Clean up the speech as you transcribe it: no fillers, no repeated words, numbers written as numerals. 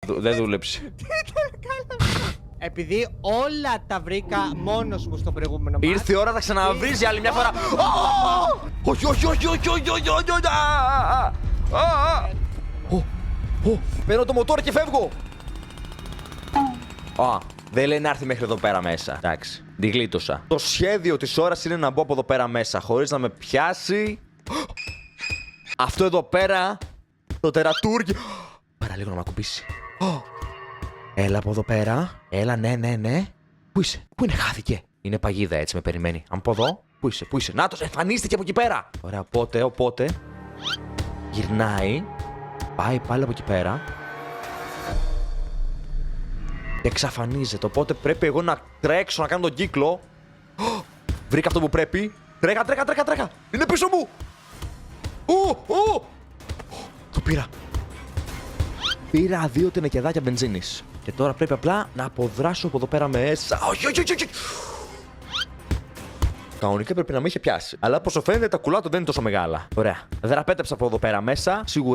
Δεν δούλεψε. Επειδή όλα τα βρήκα μόνος μου στο προηγούμενο μάτι. Ήρθε η ώρα να ξαναβρεις για άλλη μια φορά. Όχι, όχι, όχι, όχι, όχι, όχι, όχι, όχι. Παίρνω το μοτόρ και φεύγω. Δεν λέει να έρθει μέχρι εδώ πέρα μέσα. Εντάξει, την γλίτωσα. Το σχέδιο της ώρας είναι να μπω από εδώ πέρα μέσα χωρίς να με πιάσει. Αυτό εδώ πέρα. Το τερατούργιο. Πάρα λίγο να με ακουμπήσει. Έλα από εδώ πέρα. Έλα, ναι, ναι, ναι. Πού είσαι, πού είναι, χάθηκε. Είναι παγίδα, έτσι με περιμένει. Αν πω εδώ, πού είσαι, πού είσαι. Νάτος, εμφανίστηκε από εκεί πέρα. Ωραία, οπότε. Γυρνάει. Πάει πάλι από εκεί πέρα. Και εξαφανίζεται. Οπότε πρέπει εγώ να τρέξω να κάνω τον κύκλο. Βρήκα αυτό που πρέπει. Τρέχα. Είναι πίσω μου. Το πήρα. Πήρα 2 τενεκεδάκια μπενζίνης. Και τώρα πρέπει απλά να αποδράσω από εδώ πέρα μέσα. Όχι. Κανονικά πρέπει να με είχε πιάσει. Αλλά όπως φαίνεται τα κουλά του δεν είναι τόσο μεγάλα. Ωραία. Δραπέτεψα από εδώ πέρα μέσα. Σίγουρα